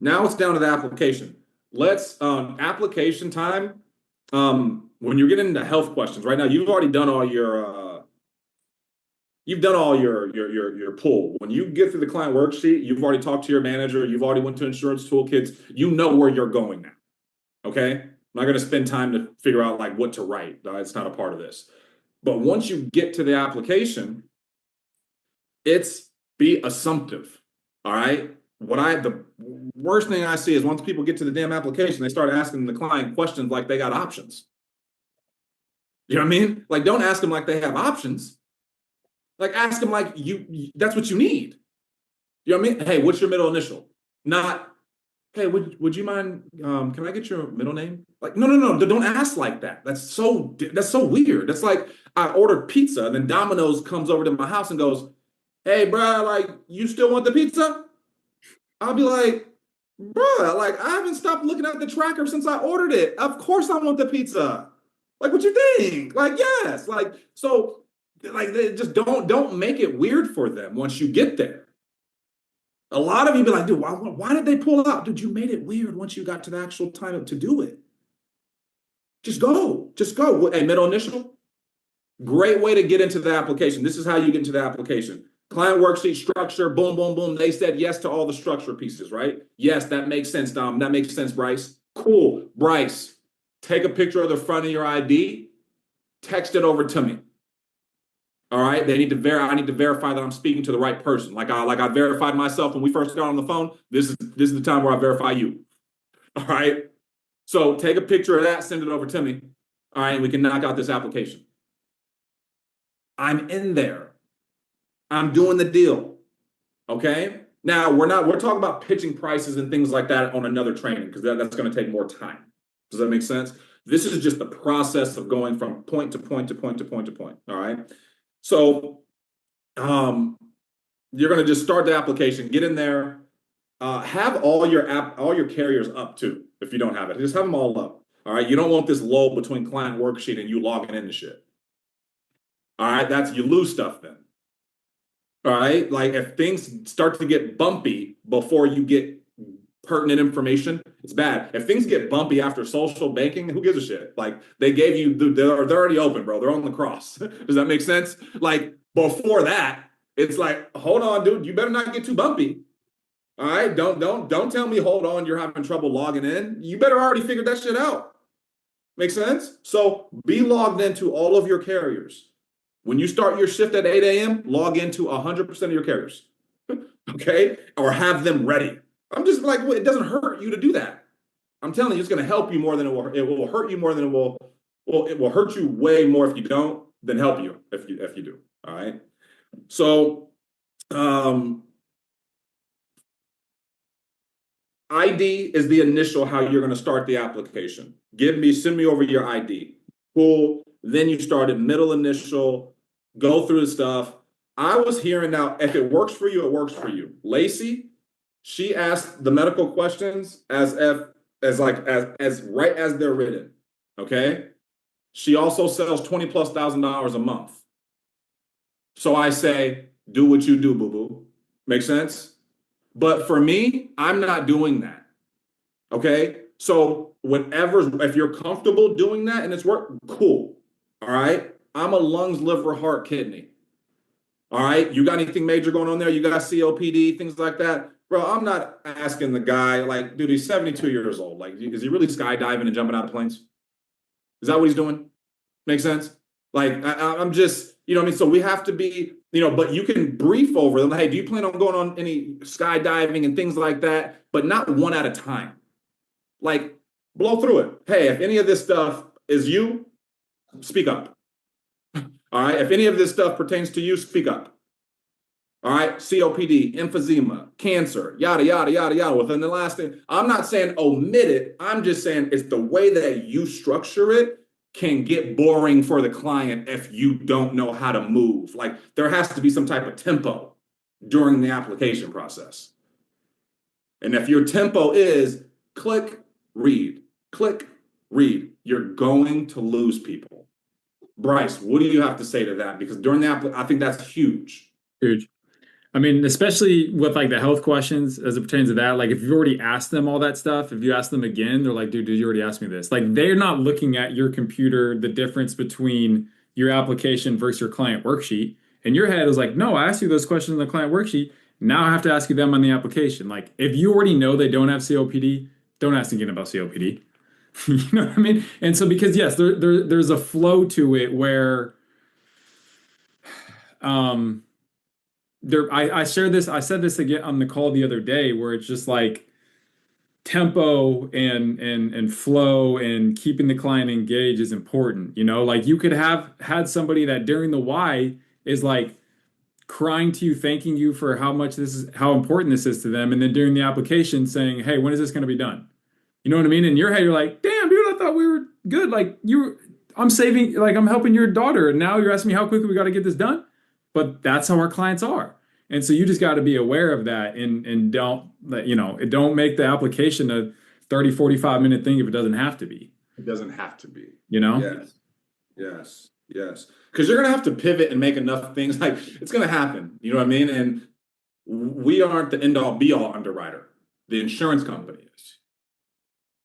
Now it's down to the application. Let's application time. When you're getting into health questions right now, you've done all your pull. When you get through the client worksheet, you've already talked to your manager, you've already went to insurance toolkits, you know where you're going now. Okay? I'm not going to spend time to figure out like what to write. It's not a part of this. But once you get to the application, it's be assumptive. All right. The worst thing I see is once people get to the damn application, they start asking the client questions like they got options. You know what I mean? Like, don't ask them like they have options. Like, ask them like that's what you need. You know what I mean? Hey, what's your middle initial? Not, hey, would you mind? Can I get your middle name? Like, no, don't ask like that. That's so weird. That's like I ordered pizza, and then Domino's comes over to my house and goes, hey, bro, like, you still want the pizza? I'll be like, bro, like, I haven't stopped looking at the tracker since I ordered it. Of course I want the pizza. Like, what you think? Like, yes. Like, so, like, they just don't make it weird for them once you get there. A lot of you be like, dude, why did they pull out? Dude, you made it weird once you got to the actual time to do it. Just go. Just go. Hey, middle initial? Great way to get into the application. This is how you get into the application. Client worksheet structure, boom, boom, boom. They said yes to all the structure pieces, right? Yes, that makes sense, Dom. That makes sense, Bryce. Cool. Bryce, take a picture of the front of your ID, text it over to me. All right. I need to verify that I'm speaking to the right person. Like I verified myself when we first got on the phone. This is the time where I verify you. All right. So take a picture of that, send it over to me. All right, we can knock out this application. I'm in there. I'm doing the deal. Okay. Now we're talking about pitching prices and things like that on another training because that's going to take more time. Does that make sense? This is just the process of going from point to point to point to point to point. All right. So you're going to just start the application, get in there, have all your carriers up too. If you don't have it, just have them all up. All right. You don't want this lull between client worksheet and you logging into shit. All right. You lose stuff then. All right. Like if things start to get bumpy before you get pertinent information, it's bad. If things get bumpy after social banking, who gives a shit? Like they gave you, they're already open, bro. They're on the cross. Does that make sense? Like before that, it's like, hold on, dude, you better not get too bumpy. All right. Don't tell me, hold on, you're having trouble logging in. You better already figure that shit out. Make sense? So be logged into all of your carriers. When you start your shift at 8 a.m., log into 100% of your carriers, okay? Or have them ready. I'm just like, well, it doesn't hurt you to do that. I'm telling you, it's going to help you more than it will hurt you more than it will. Well, it will hurt you way more if you don't than help you if you do. All right. So, ID is the initial how you're going to start the application. Send me over your ID. Cool. Then you start at middle initial, go through the stuff. I was hearing now, if it works for you, it works for you. Lacey, she asked the medical questions as right as they're written. Okay. She also sells $20,000+ a month. So I say, do what you do, boo-boo. Make sense? But for me, I'm not doing that. Okay. So if you're comfortable doing that and it's work, cool. All right. I'm a lungs, liver, heart, kidney. All right. You got anything major going on there? You got COPD, things like that? Bro, I'm not asking the guy, like, dude, he's 72 years old. Like, is he really skydiving and jumping out of planes? Is that what he's doing? Make sense? Like, I'm just, you know what I mean? So we have to be, but you can brief over them. Hey, do you plan on going on any skydiving and things like that? But not one at a time. Like, blow through it. Hey, if any of this stuff is you, speak up. All right. If any of this stuff pertains to you, speak up. All right. COPD, emphysema, cancer, yada, yada, yada, yada. Within the last thing, I'm not saying omit it. I'm just saying it's the way that you structure it can get boring for the client if you don't know how to move. Like there has to be some type of tempo during the application process. And if your tempo is click, read, you're going to lose people. Bryce, what do you have to say to that? Because during the I think that's huge. Huge. I mean, especially with like the health questions as it pertains to that, like if you've already asked them all that stuff, if you ask them again, they're like, dude, did you already ask me this? Like they're not looking at your computer, the difference between your application versus your client worksheet. And your head is like, no, I asked you those questions in the client worksheet. Now I have to ask you them on the application. Like if you already know they don't have COPD, don't ask again about COPD. You know what I mean? And so because yes, there's a flow to it where um I shared this, I said this again on the call the other day where it's just like tempo and flow and keeping the client engaged is important. You know, like you could have had somebody that during the why is like crying to you, thanking you for how much this is, how important this is to them, and then during the application saying, "Hey, when is this going to be done?" You know what I mean? In your head, you're like, "Damn, dude, I thought we were good. Like I'm saving, like I'm helping your daughter, and now you're asking me how quickly we got to get this done." But that's how our clients are. And so you just got to be aware of that and don't let, don't make the application a 30, 45 minute thing if it doesn't have to be, It doesn't have to be. you know? Yes. Yes. Yes. Because you're gonna have to pivot and make enough things like it's gonna happen. You know what I mean? And we aren't the end all be all underwriter. The insurance company is.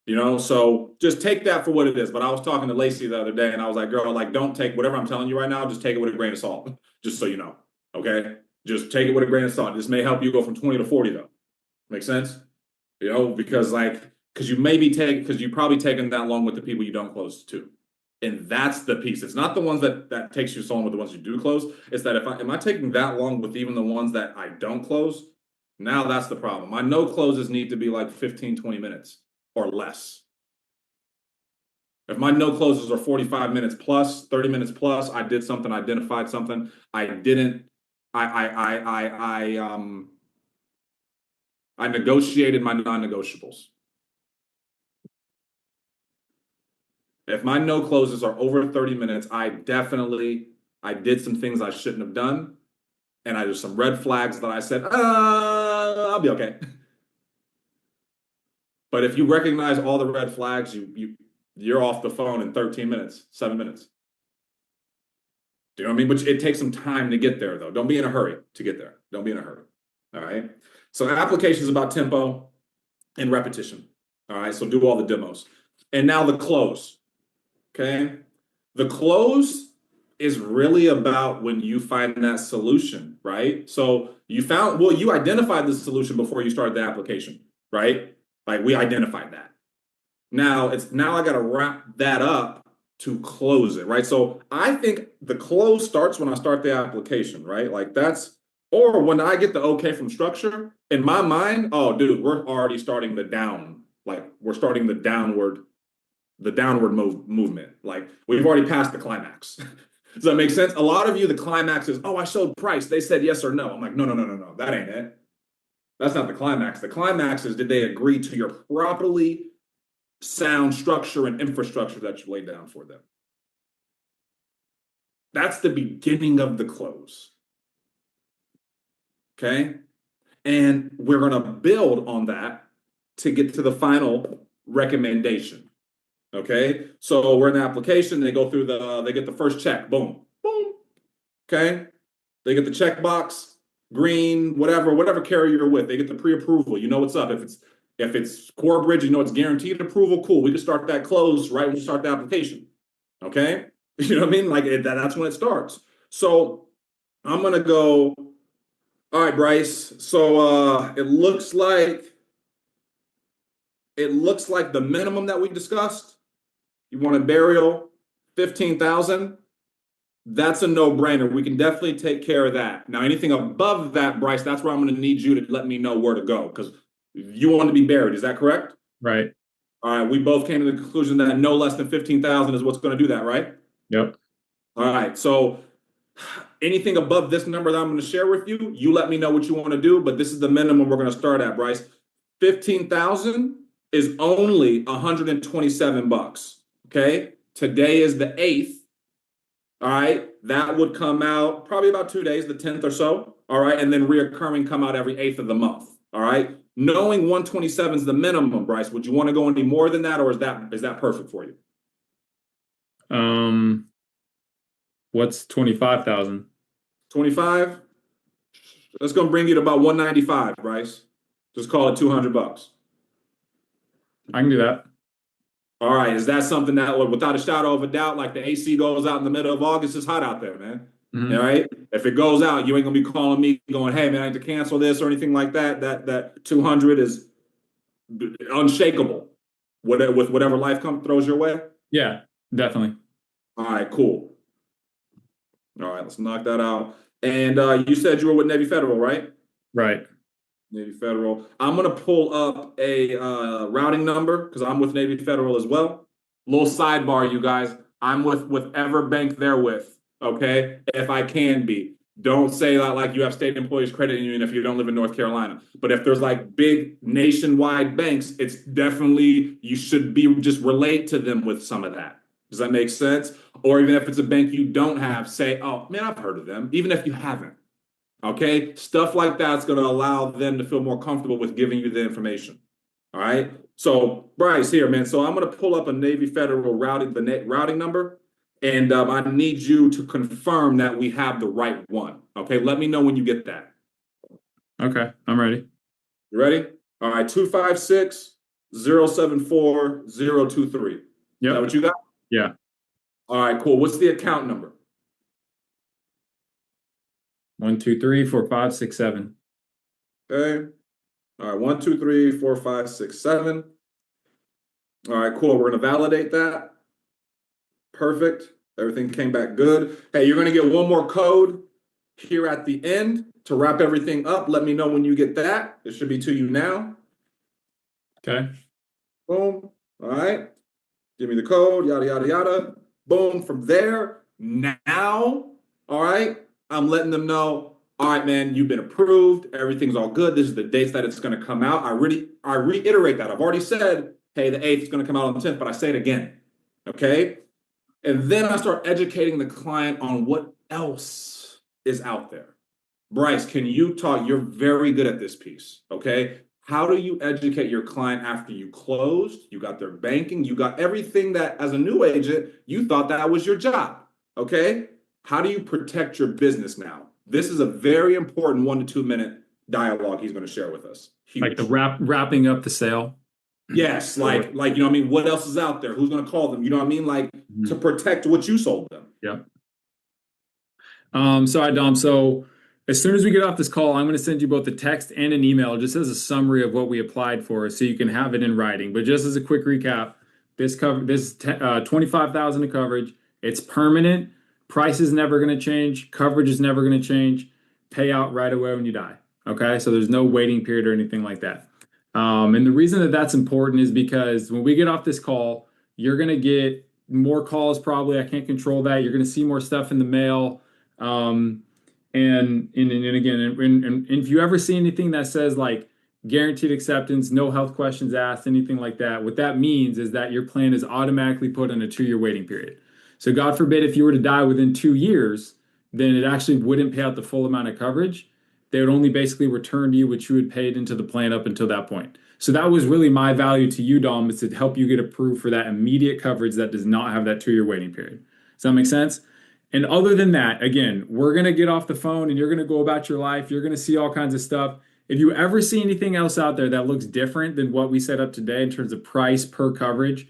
You know, so just take that for what it is. But I was talking to Lacey the other day and I was like, girl, like don't take whatever I'm telling you right now, just take it with a grain of salt. Just so you know. Okay? Just take it with a grain of salt. This may help you go from 20 to 40 though. Make sense? You know, because you may be taking because you probably taken that long with the people you don't close to. And that's the piece. It's not the ones that takes you so long with the ones you do close. It's that if I am I taking that long with even the ones that I don't close, now that's the problem. My no closes need to be like 15, 20 minutes or less. If my no closes are 45 minutes plus, 30 minutes plus, I did something, identified something. I didn't, I negotiated my non-negotiables. If my no closes are over 30 minutes, I did some things I shouldn't have done. And there's some red flags that I said, I'll be okay. But if you recognize all the red flags, you're off the phone in 13 minutes, 7 minutes. Do you know what I mean? But it takes some time to get there, though. Don't be in a hurry to get there. Don't be in a hurry. All right. So application is about tempo and repetition. All right. So do all the demos. And now the close. Okay. The close is really about when you find that solution, right? So you identified the solution before you started the application, right? Like we identified that. Now I got to wrap that up to close it, right? So I think the close starts when I start the application, right? Or when I get the okay from structure in my mind, oh, dude, we're already starting we're starting the downward movement. Like we've already passed the climax. Does that make sense? A lot of you, the climax is, oh, I showed price. They said yes or no. I'm like, no, no, no, no, no. That ain't it. That's not the climax. The climax is did they agree to your properly sound structure and infrastructure that you laid down for them? That's the beginning of the close. Okay. And we're going to build on that to get to the final recommendation. Okay. So we're in the application. They get the first check. Boom, boom. Okay. They get the checkbox, green, whatever carrier you're with. They get the pre-approval. You know what's up. If it's Corebridge, you know it's guaranteed approval. Cool. We can start that close right when we start the application. Okay. You know what I mean? Like that's when it starts. So I'm gonna go. All right, Bryce. So it looks like the minimum that we discussed. You want a burial, 15,000. That's a no-brainer. We can definitely take care of that. Now, anything above that, Bryce, that's where I'm going to need you to let me know where to go because you want to be buried. Is that correct? Right. All right. We both came to the conclusion that no less than 15,000 is what's going to do that, right? Yep. All right. So anything above this number that I'm going to share with you, you let me know what you want to do, but this is the minimum we're going to start at, Bryce. 15,000 is only 127 bucks. Okay. Today is the 8th. All right. That would come out probably about 2 days, the 10th or so. All right. And then reoccurring come out every 8th of the month. All right. Knowing 127 is the minimum, Bryce, would you want to go any more than that, or is that perfect for you? Um, what's 25,000? 25? That's gonna bring you to about 195, Bryce. Just call it $200. I can do that. All right, is that something that, without a shadow of a doubt, like the AC goes out in the middle of August, it's hot out there, man. All right. If it goes out, you ain't gonna be calling me going, "Hey, man, I need to cancel this" or anything like that. That 200 is unshakable. With whatever life throws your way. Yeah, definitely. All right, cool. All right, let's knock that out. And you said you were with Navy Federal, right? Right. Navy Federal. I'm gonna pull up a routing number because I'm with Navy Federal as well. Little sidebar, you guys. I'm with whichever bank they're with. Okay, if I can be. Don't say that like you have state employees credit union if you don't live in North Carolina. But if there's like big nationwide banks, it's definitely you should be just relate to them with some of that. Does that make sense? Or even if it's a bank you don't have, say, "Oh man, I've heard of them," even if you haven't. Okay, stuff like that's going to allow them to feel more comfortable with giving you the information. All right. So Bryce, here, man. So I'm going to pull up a Navy Federal routing number, and I need you to confirm that we have the right one. Okay, let me know when you get that. Okay, I'm ready. You ready? All right, 256-074-023. Is that what you got? Yeah. All right, cool. What's the account number? 1, 2, 3, 4, 5, 6, 7. Okay. All right, 1, 2, 3, 4, 5, 6, 7. All right, cool. We're going to validate that. Perfect. Everything came back good. Hey, you're going to get one more code here at the end to wrap everything up. Let me know when you get that. It should be to you now. Okay. Boom. All right. Give me the code, yada, yada, yada. Boom. From there, now, all right, I'm letting them know, all right, man, you've been approved. Everything's all good. This is the dates that it's going to come out. I reiterate that. I've already said, hey, the 8th is going to come out on the 10th, but I say it again. Okay. And then I start educating the client on what else is out there. Bryce, can you talk? You're very good at this piece. Okay. How do you educate your client after you closed? You got their banking, you got everything that as a new agent, you thought that was your job. Okay. How do you protect your business now? This is a very important 1 to 2 minute dialogue he's going to share with us. Huge. Like the wrapping up the sale. Yes, like you know what I mean? What else is out there? Who's going to call them? You know what I mean? Like to protect what you sold them. Yeah. So Dom, so as soon as we get off this call, I'm going to send you both a text and an email just as a summary of what we applied for so you can have it in writing. But just as a quick recap, this 25,000 of coverage. It's permanent. Price is never going to change. Coverage is never going to change. Payout right away when you die. Okay, so there's no waiting period or anything like that. And the reason that that's important is because when we get off this call, you're going to get more calls probably. I can't control that. You're going to see more stuff in the mail. And again, and if you ever see anything that says like guaranteed acceptance, no health questions asked, anything like that, what that means is that your plan is automatically put in a 2-year waiting period. So God forbid if you were to die within 2 years, then it actually wouldn't pay out the full amount of coverage. They would only basically return to you what you had paid into the plan up until that point. So that was really my value to you, Dom, is to help you get approved for that immediate coverage that does not have that 2-year waiting period. Does that make sense? And other than that, again, we're going to get off the phone and you're going to go about your life. You're going to see all kinds of stuff. If you ever see anything else out there that looks different than what we set up today in terms of price per coverage,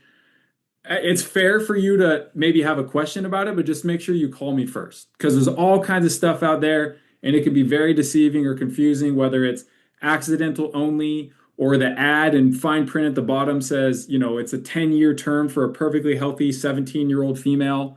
it's fair for you to maybe have a question about it, but just make sure you call me first because there's all kinds of stuff out there and it can be very deceiving or confusing, whether it's accidental only or the ad and fine print at the bottom says, you know, it's a 10-year term for a perfectly healthy 17-year-old female.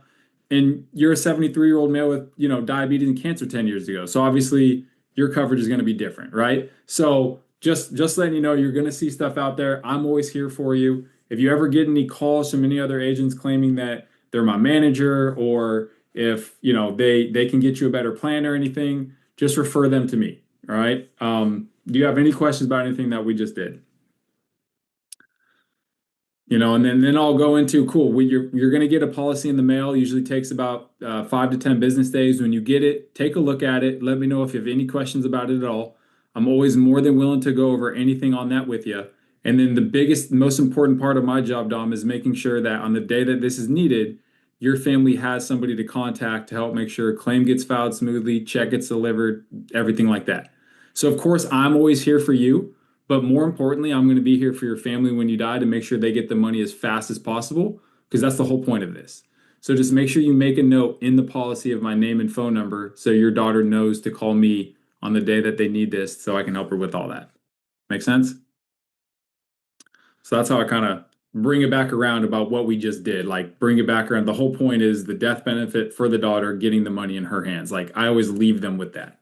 And you're a 73-year-old male with, you know, diabetes and cancer 10 years ago. So obviously your coverage is going to be different, right? So just letting you know, you're going to see stuff out there. I'm always here for you. If you ever get any calls from any other agents claiming that they're my manager or if, you know, they can get you a better plan or anything, just refer them to me. All right. Do you have any questions about anything that we just did? You know, and then I'll go into cool. You're going to get a policy in the mail. Usually takes about 5 to 10 business days. When you get it, take a look at it. Let me know if you have any questions about it at all. I'm always more than willing to go over anything on that with you. And then the biggest, most important part of my job, Dom, is making sure that on the day that this is needed, your family has somebody to contact to help make sure a claim gets filed smoothly, check gets delivered, everything like that. So of course, I'm always here for you, but more importantly, I'm going to be here for your family when you die to make sure they get the money as fast as possible, because that's the whole point of this. So just make sure you make a note in the policy of my name and phone number so your daughter knows to call me on the day that they need this so I can help her with all that. Make sense? So that's how I kind of bring it back around about what we just did. Like bring it back around. The whole point is the death benefit for the daughter getting the money in her hands. Like I always leave them with that.